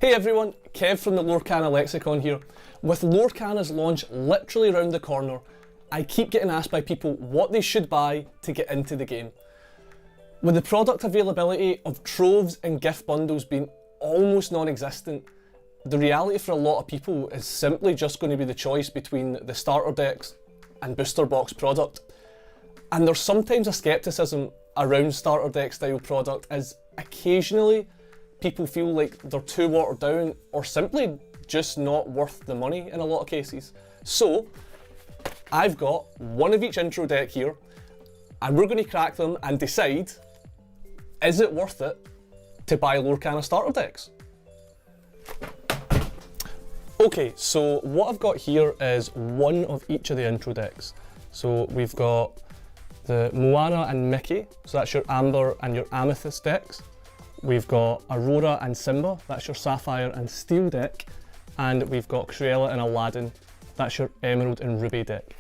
Hey everyone, Kev from the Lorcana Lexicon here. With Lorcana's launch literally around the corner, I keep getting asked by people what they should buy to get into the game. With the product availability of troves and gift bundles being almost non-existent, the reality for a lot of people is simply just going to be the choice between the starter decks and booster box product. And there's sometimes a skepticism around starter deck style product, as occasionally people feel like they're too watered down or simply just not worth the money in a lot of cases. So I've got one of each intro deck here and we're going to crack them and decide, is it worth it to buy Lorcana starter decks? Okay, so what I've got here is one of each of the intro decks. So we've got the Moana and Mickey, so that's your Amber and your Amethyst decks. We've got Aurora and Simba, that's your Sapphire and Steel deck. And we've got Cruella and Aladdin, that's your Emerald and Ruby deck.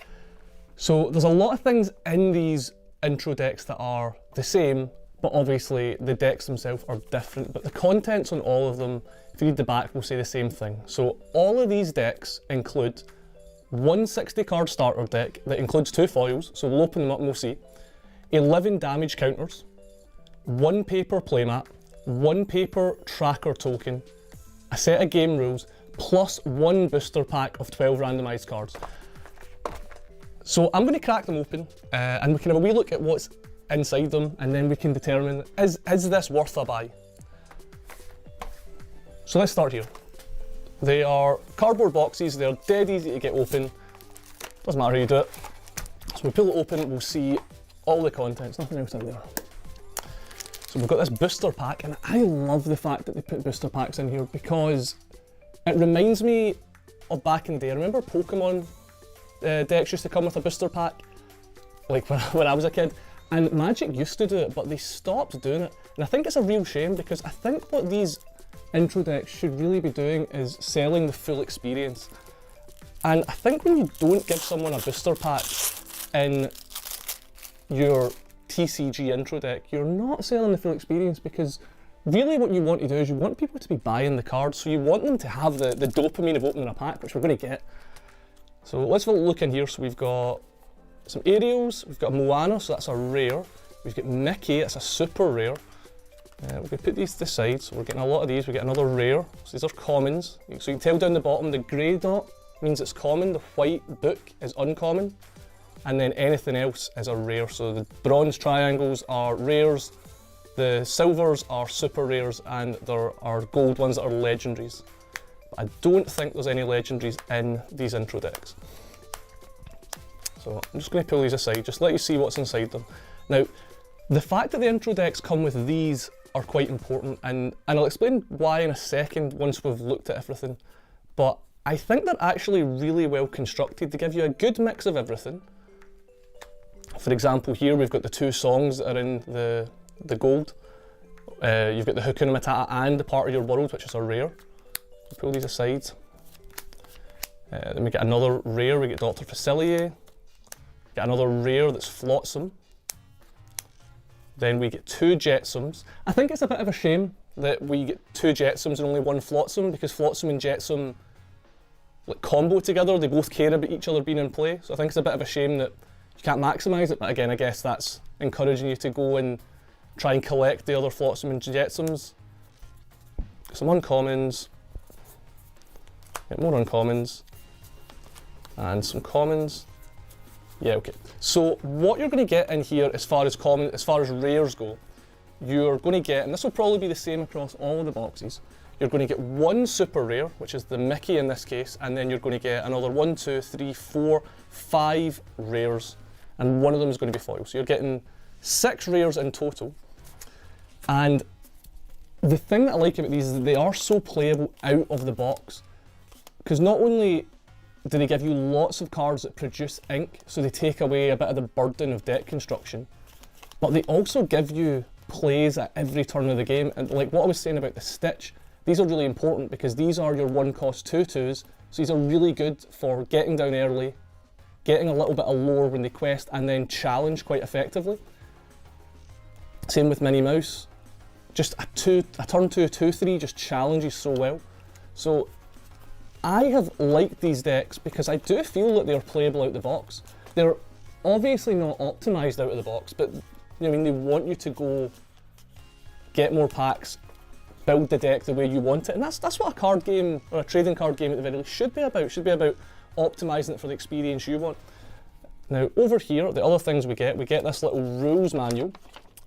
So there's a lot of things in these intro decks that are the same, but obviously the decks themselves are different, but the contents on all of them, if you read the back, will say the same thing. So all of these decks include one 60 card starter deck that includes 2 foils, so we'll open them up and we'll see, 11 damage counters, 1 paper playmat, 1 paper tracker token, a set of game rules, plus 1 booster pack of 12 randomised cards. So I'm going to crack them open and we can have a wee look at what's inside them, and then we can determine, is this worth a buy? So let's start here. They are cardboard boxes, they're dead easy to get open, doesn't matter how you do it. So we pull it open, we'll see all the contents, nothing else in there. So we've got this booster pack, and I love the fact that they put booster packs in here because it reminds me of back in the day. I remember Pokemon decks used to come with a booster pack, like when I was a kid, and Magic used to do it, but they stopped doing it. And I think it's a real shame because I think what these intro decks should really be doing is selling the full experience. And I think when you don't give someone a booster pack in your TCG intro deck, you're not selling the full experience, because really what you want to do is you want people to be buying the cards, so you want them to have the dopamine of opening a pack, which we're going to get. So let's have a look in here. So we've got some Ariels, we've got Moana, so that's a rare. We've got Mickey, that's a super rare. We're going to put these to the side, so we're getting a lot of these. We get another rare, so these are commons. So you can tell down the bottom, the grey dot means it's common, the white book is uncommon, and then anything else is a rare. So the bronze triangles are rares, the silvers are super rares, and there are gold ones that are legendaries. But I don't think there's any legendaries in these intro decks. So I'm just going to pull these aside, just let you see what's inside them. Now, the fact that the intro decks come with these are quite important, and I'll explain why in a second once we've looked at everything, but I think they're actually really well constructed to give you a good mix of everything. For example, here we've got the 2 songs that are in the gold. You've got the Hakuna Matata and the Part of Your World, which is a rare. Pull these aside. Then we get another rare, we get Dr. Facilier. Get another rare that's Flotsam. Then we get 2 Jetsams. I think it's a bit of a shame that we get 2 Jetsams and only 1 Flotsam, because Flotsam and Jetsam like combo together, they both care about each other being in play. So I think it's a bit of a shame that you can't maximise it, but again, I guess that's encouraging you to go and try and collect the other Flotsam and Jetsams. Some uncommons, get more uncommons, and some commons. Yeah, okay. So what you're going to get in here as far as rares go, you're going to get, and this will probably be the same across all of the boxes, you're going to get 1 super rare, which is the Mickey in this case, and then you're going to get another 1, 2, 3, 4, 5 rares, and one of them is going to be foil. So you're getting 6 rares in total. And the thing that I like about these is that they are so playable out of the box, because not only do they give you lots of cards that produce ink, so they take away a bit of the burden of deck construction, but they also give you plays at every turn of the game. And like what I was saying about the Stitch, these are really important because these are your 1-cost 2/2s, so these are really good for getting down early, getting a little bit of lore when they quest, and then challenge quite effectively. Same with Minnie Mouse. Just a turn 2, 2/3 just challenges so well. So I have liked these decks because I do feel that they're playable out the box. They're obviously not optimised out of the box, but I mean, they want you to go get more packs, build the deck the way you want it, and that's what a card game, or a trading card game at the very least, should be about. It should be about optimising it for the experience you want. Now over here, the other things we get this little rules manual.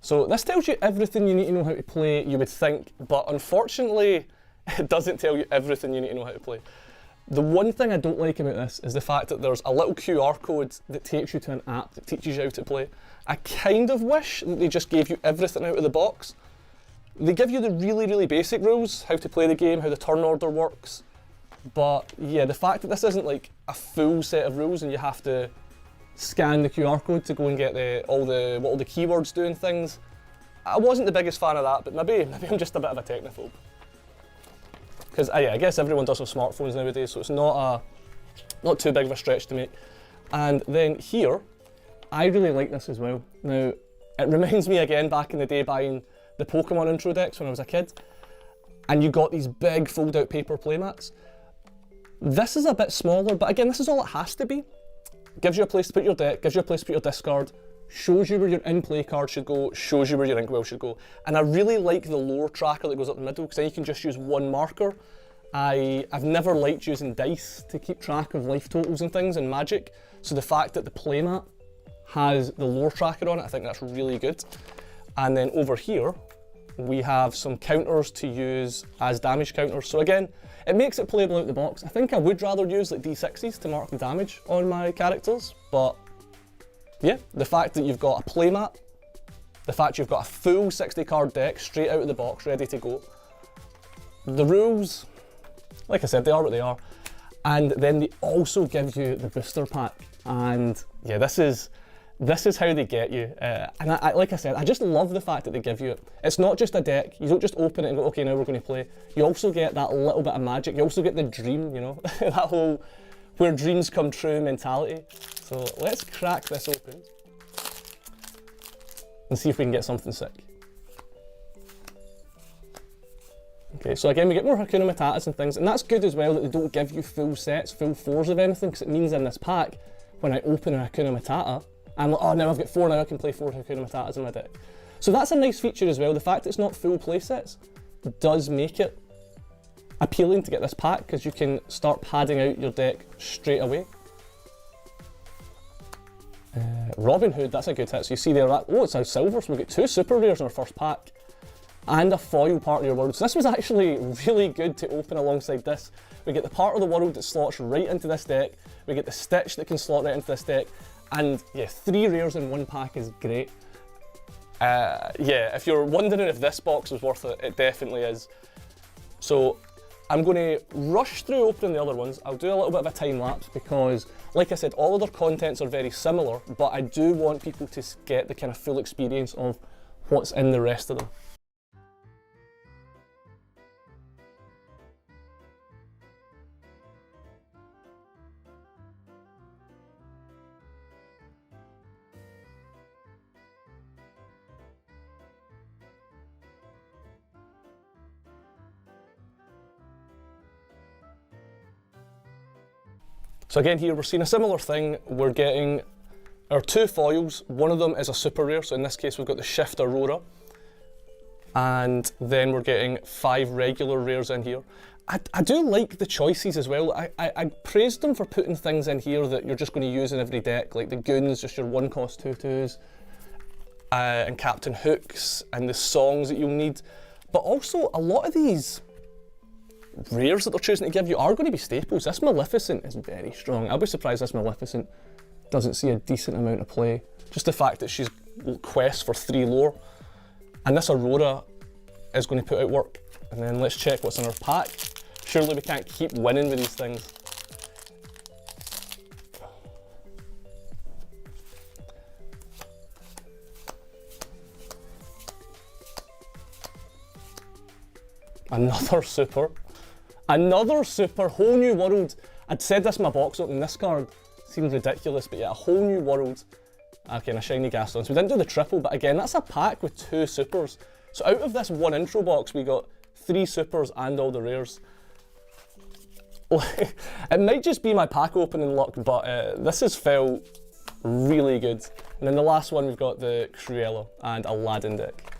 So this tells you everything you need to know how to play, you would think, but unfortunately it doesn't tell you everything you need to know how to play. The one thing I don't like about this is the fact that there's a little QR code that takes you to an app that teaches you how to play. I kind of wish that they just gave you everything out of the box. They give you the really, really basic rules, how to play the game, how the turn order works, but yeah, the fact that this isn't like a full set of rules and you have to scan the QR code to go and get what all the keywords do and things, I wasn't the biggest fan of that, but maybe I'm just a bit of a technophobe. Because yeah, I guess everyone does have smartphones nowadays, so it's not too big of a stretch to make. And then here, I really like this as well. Now, it reminds me again back in the day buying the Pokemon intro decks when I was a kid, and you got these big fold-out paper playmats. This is a bit smaller, but again, this is all it has to be. Gives you a place to put your deck, gives you a place to put your discard, shows you where your in-play card should go, shows you where your inkwell should go. And I really like the lore tracker that goes up the middle, because then you can just use one marker. I've never liked using dice to keep track of life totals and things in Magic, so the fact that the playmat has the lore tracker on it, I think that's really good. And then over here, we have some counters to use as damage counters. So again, it makes it playable out the box. I think I would rather use like D60s to mark the damage on my characters, but yeah, the fact that you've got a playmat, the fact you've got a full 60 card deck straight out of the box, ready to go. The rules, like I said, they are what they are. And then they also give you the booster pack. And yeah, this is how they get you. And like I said, I just love the fact that they give you it. It's not just a deck. You don't just open it and go, okay, now we're going to play. You also get that little bit of magic. You also get the dream, you know, that whole where dreams come true mentality. So let's crack this open and see if we can get something sick. Okay, so again, we get more Hakuna Matatas and things, and that's good as well that they don't give you full sets, full fours of anything, because it means in this pack, when I open a Hakuna Matata, I'm like, oh, now I've got 4, now I can play 4 Hakuna Matatas in my deck. So that's a nice feature as well. The fact it's not full play sets does make it appealing to get this pack, because you can start padding out your deck straight away. Robin Hood, that's a good hit. So you see there, oh, it's a silver, so we've got 2 super rares in our first pack, and a foil part of your world. So this was actually really good to open alongside this. We get the part of the world that slots right into this deck, we get the Stitch that can slot right into this deck, and yeah, 3 rares in one pack is great. Yeah, if you're wondering if this box was worth it, it definitely is. So I'm going to rush through opening the other ones. I'll do a little bit of a time lapse because, like I said, all of their contents are very similar, but I do want people to get the kind of full experience of what's in the rest of them. So again here we're seeing a similar thing. We're getting our 2 foils. One of them is a super rare, so in this case we've got the Shift Aurora. And then we're getting 5 regular rares in here. I do like the choices as well. I praised them for putting things in here that you're just going to use in every deck, like the Goons, just your 1-cost 2/2s, and Captain Hooks, and the songs that you'll need. But also a lot of these rares that they're choosing to give you are going to be staples. This Maleficent is very strong. I'll be surprised this Maleficent doesn't see a decent amount of play. Just the fact that she's quests for 3 lore. And this Aurora is going to put out work. And then let's check what's in our pack. Surely we can't keep winning with these things. Another super. Another super, whole new world. I'd said this in my box opening, this card seems ridiculous, but yeah, a whole new world. Okay, and a shiny Gaston. So we didn't do the triple, but again, that's a pack with 2 supers. So out of this one intro box, we got 3 supers and all the rares. it might just be my pack opening luck, but this has felt really good. And then the last one, we've got the Cruella and Aladdin deck.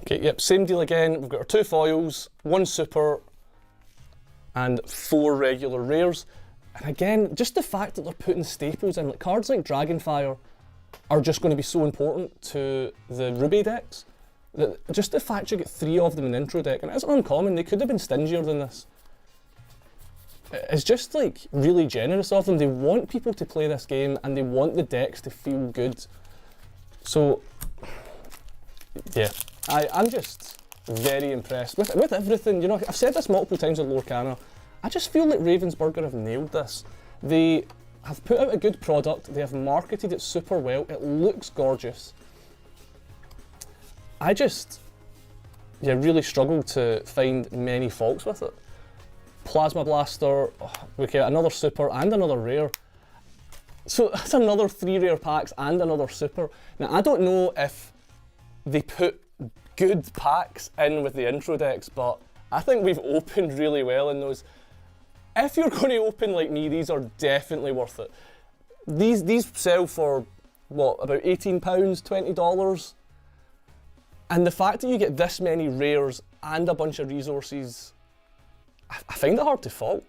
Okay, yep, same deal again. We've got our 2 foils, 1 super, and 4 regular rares. And again, just the fact that they're putting staples in, like cards like Dragonfire are just going to be so important to the Ruby decks. Just the fact you get 3 of them in the intro deck, and it isn't uncommon, they could have been stingier than this. It's just like really generous of them. They want people to play this game and they want the decks to feel good. So, yeah. I'm just very impressed with everything. You know, I've said this multiple times on Lorcana. I just feel like Ravensburger have nailed this. They have put out a good product, they have marketed it super well, it looks gorgeous. I just, really struggle to find many faults with it. Plasma Blaster, okay, another super and another rare. So that's another 3 rare packs and another super. Now I don't know if they put good packs in with the intro decks, but I think we've opened really well in those. If you're going to open like me, these are definitely worth it. These sell for, what, about £18, $20? And the fact that you get this many rares and a bunch of resources, I find it hard to fault.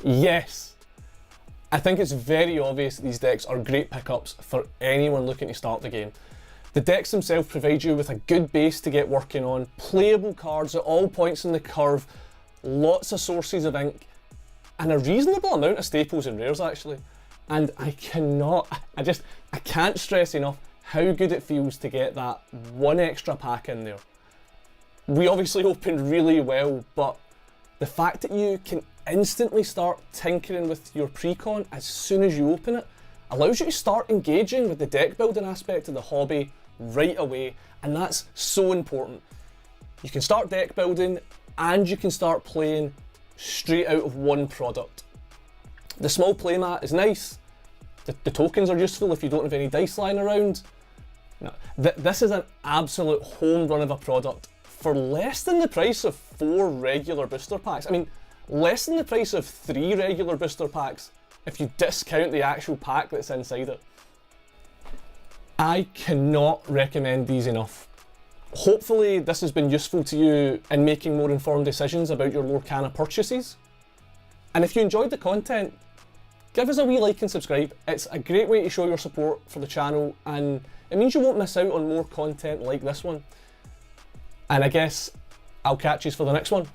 Yes. I think it's very obvious that these decks are great pickups for anyone looking to start the game. The decks themselves provide you with a good base to get working on, playable cards at all points in the curve, lots of sources of ink, and a reasonable amount of staples and rares actually. And I can't stress enough how good it feels to get that 1 extra pack in there. We obviously opened really well, but the fact that you can instantly start tinkering with your pre-con as soon as you open it allows you to start engaging with the deck building aspect of the hobby right away, and that's so important. You can start deck building and you can start playing straight out of one product. The small playmat is nice, the tokens are useful if you don't have any dice lying around. No, this is an absolute home run of a product for less than the price of 4 regular booster packs. I mean, less than the price of 3 regular booster packs if you discount the actual pack that's inside it. I cannot recommend these enough. Hopefully this has been useful to you in making more informed decisions about your Lorcana purchases. And if you enjoyed the content, give us a wee like and subscribe. It's a great way to show your support for the channel, and it means you won't miss out on more content like this one. And I guess I'll catch you for the next one.